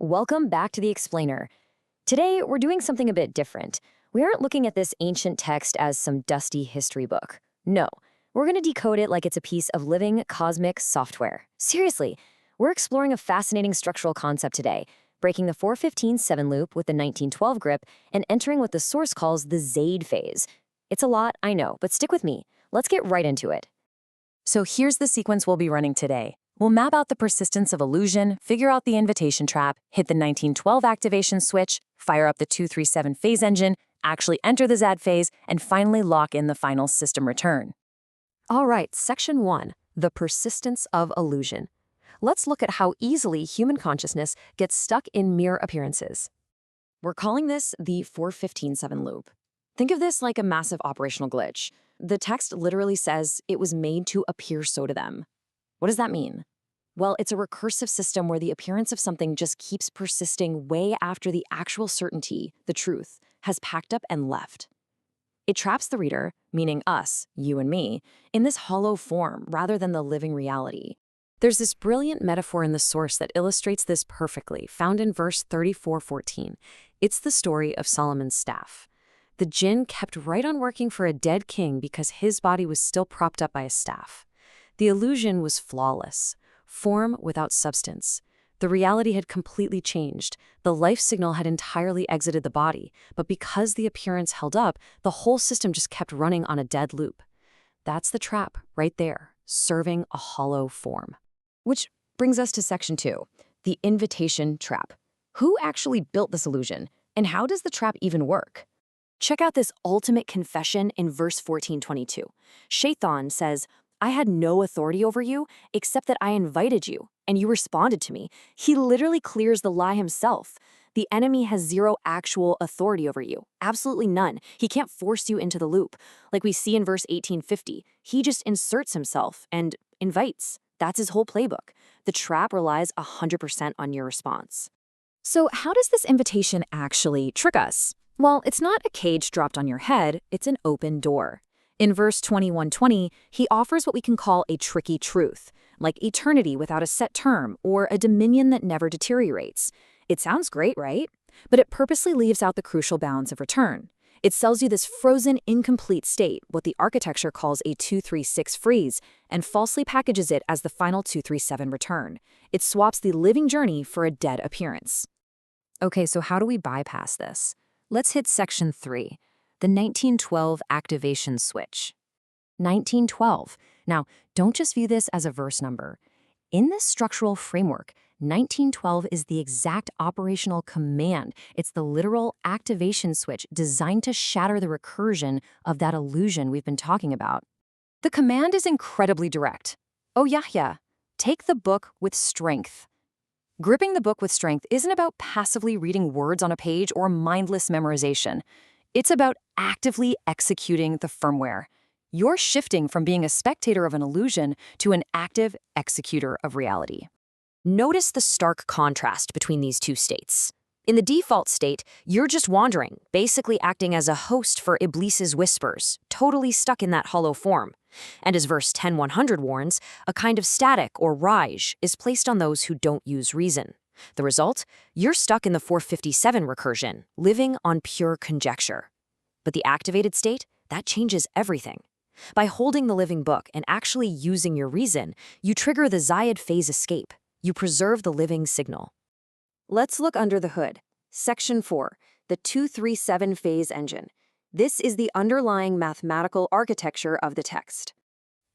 Welcome back to the Explainer. Today, we're doing something a bit different. We aren't looking at this ancient text as some dusty history book. No, we're going to decode it like it's a piece of living cosmic software. Seriously, we're exploring a fascinating structural concept today, breaking the 415-7 loop with the 1912 grip and entering what the source calls the Zayd phase. It's a lot, I know, but stick with me. Let's get right into it. So here's the sequence we'll be running today. We'll map out the persistence of illusion, figure out the invitation trap, hit the 1912 activation switch, fire up the 237 phase engine, actually enter the Zayd phase, and finally lock in the final system return. All right, Section 1, the persistence of illusion. Let's look at how easily human consciousness gets stuck in mere appearances. We're calling this the 415-7 loop. Think of this like a massive operational glitch. The text literally says it was made to appear so to them. What does that mean? Well, it's a recursive system where the appearance of something just keeps persisting way after the actual certainty, the truth, has packed up and left. It traps the reader, meaning us, you and me, in this hollow form rather than the living reality. There's this brilliant metaphor in the source that illustrates this perfectly, found in verse 34:14. It's the story of Solomon's staff. The jinn kept right on working for a dead king because his body was still propped up by a staff. The illusion was flawless, form without substance. The reality had completely changed. The life signal had entirely exited the body, but because the appearance held up, the whole system just kept running on a dead loop. That's the trap right there, serving a hollow form. Which brings us to Section 2, the invitation trap. Who actually built this illusion, and how does the trap even work? Check out this ultimate confession in verse 14:22. Shaitan says, "I had no authority over you except that I invited you, and you responded to me." He literally clears the lie himself. The enemy has zero actual authority over you, absolutely none. He can't force you into the loop. Like we see in verse 1850, he just inserts himself and invites. That's his whole playbook. The trap relies 100% on your response. So how does this invitation actually trick us? Well, it's not a cage dropped on your head, it's an open door. In verse 21:20, he offers what we can call a tricky truth, like eternity without a set term or a dominion that never deteriorates. It sounds great, right? But it purposely leaves out the crucial bounds of return. It sells you this frozen, incomplete state, what the architecture calls a 236 freeze, and falsely packages it as the final 237 return. It swaps the living journey for a dead appearance. Okay, so how do we bypass this? Let's hit Section 3. The 1912 activation switch. 1912. Now, don't just view this as a verse number. In this structural framework, 1912 is the exact operational command. It's the literal activation switch designed to shatter the recursion of that illusion we've been talking about. The command is incredibly direct. "O Yahya, take the book with strength." Gripping the book with strength isn't about passively reading words on a page or mindless memorization. It's about actively executing the firmware. You're shifting from being a spectator of an illusion to an active executor of reality. Notice the stark contrast between these two states. In the default state, you're just wandering, basically acting as a host for Iblis's whispers, totally stuck in that hollow form. And as verse 10:100 warns, a kind of static or rage is placed on those who don't use reason. The result? You're stuck in the 457 recursion, living on pure conjecture. But the activated state, that changes everything. By holding the living book and actually using your reason, you trigger the Zayd phase escape. You preserve the living signal. Let's look under the hood. Section 4, the 237 phase engine. This is the underlying mathematical architecture of the text.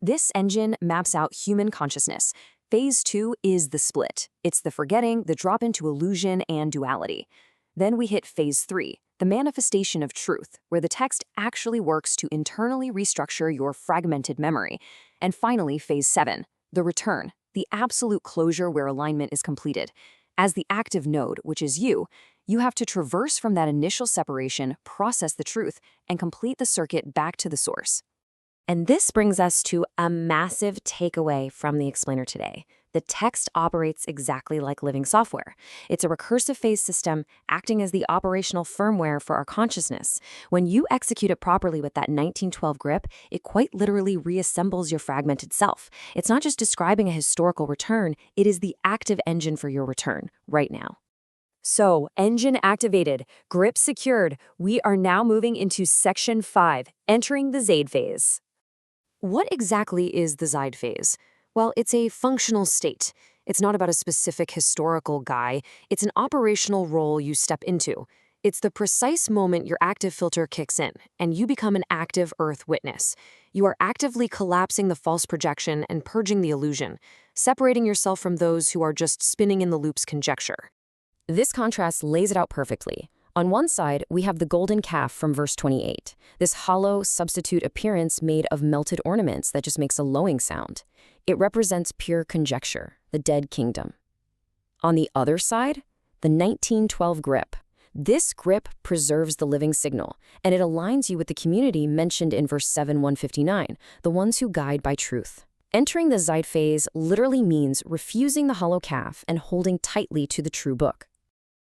This engine maps out human consciousness. Phase 2 is the split. It's the forgetting, the drop into illusion and duality. Then we hit Phase 3, the manifestation of truth, where the text actually works to internally restructure your fragmented memory. And finally, Phase 7, the return, the absolute closure where alignment is completed. As the active node, which is you have to traverse from that initial separation, process the truth, and complete the circuit back to the source. And this brings us to a massive takeaway from the explainer today. The text operates exactly like living software. It's a recursive phase system acting as the operational firmware for our consciousness. When you execute it properly with that 1912 grip, it quite literally reassembles your fragmented self. It's not just describing a historical return, it is the active engine for your return right now. So, engine activated, grip secured, we are now moving into Section 5, entering the Zayd phase. What exactly is the Zayd phase? Well, it's a functional state. It's not about a specific historical guy. It's an operational role you step into. It's the precise moment your active filter kicks in, and you become an active Earth witness. You are actively collapsing the false projection and purging the illusion, separating yourself from those who are just spinning in the loop's conjecture. This contrast lays it out perfectly. On one side, we have the golden calf from verse 28, this hollow substitute appearance made of melted ornaments that just makes a lowing sound. It represents pure conjecture, the dead kingdom. On the other side, the 1912 grip. This grip preserves the living signal, and it aligns you with the community mentioned in verse 7:159, the ones who guide by truth. Entering the Zayd phase literally means refusing the hollow calf and holding tightly to the true book.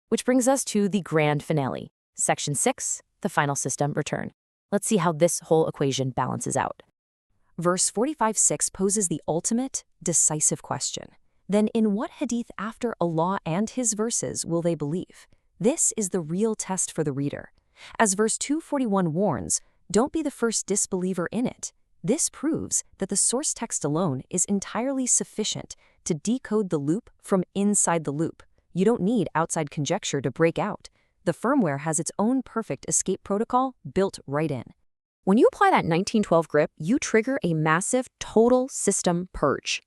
Which brings us to the grand finale, Section 6, the final system return. Let's see how this whole equation balances out. Verse 45:6 poses the ultimate, decisive question. Then in what hadith after Allah and His verses will they believe? This is the real test for the reader. As verse 241 warns, don't be the first disbeliever in it. This proves that the source text alone is entirely sufficient to decode the loop from inside the loop. You don't need outside conjecture to break out. The firmware has its own perfect escape protocol built right in. When you apply that 1912 grip, you trigger a massive total system purge.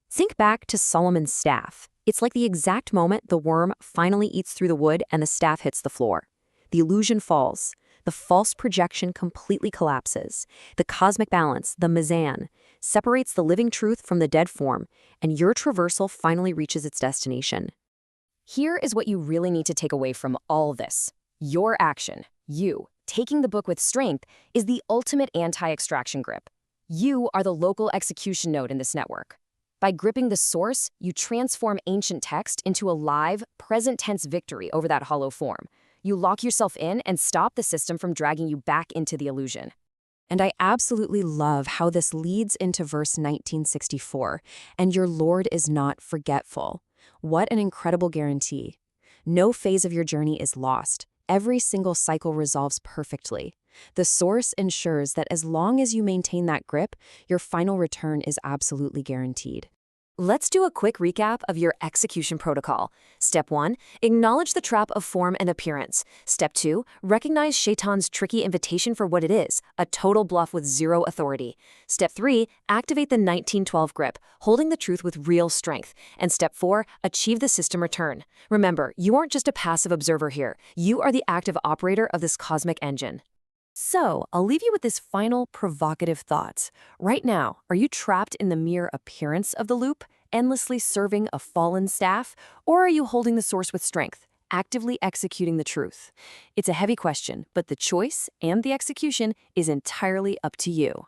Think back to Solomon's staff. It's like the exact moment the worm finally eats through the wood and the staff hits the floor. The illusion falls. The false projection completely collapses. The cosmic balance, the mizan, separates the living truth from the dead form, and your traversal finally reaches its destination. Here is what you really need to take away from all this. Your action, you, taking the book with strength, is the ultimate anti-extraction grip. You are the local execution node in this network. By gripping the source, you transform ancient text into a live, present-tense victory over that hollow form. You lock yourself in and stop the system from dragging you back into the illusion. And I absolutely love how this leads into verse 1964, and your Lord is not forgetful. What an incredible guarantee. No phase of your journey is lost. Every single cycle resolves perfectly. The source ensures that as long as you maintain that grip, your final return is absolutely guaranteed. Let's do a quick recap of your execution protocol. Step 1, acknowledge the trap of form and appearance. Step 2, recognize Shaitan's tricky invitation for what it is, a total bluff with zero authority. Step 3, activate the 1912 grip, holding the truth with real strength. And step 4, achieve the system return. Remember, you aren't just a passive observer here. You are the active operator of this cosmic engine. So, I'll leave you with this final provocative thought. Right now, are you trapped in the mere appearance of the loop, endlessly serving a fallen staff, or are you holding the source with strength, actively executing the truth? It's a heavy question, but the choice and the execution is entirely up to you.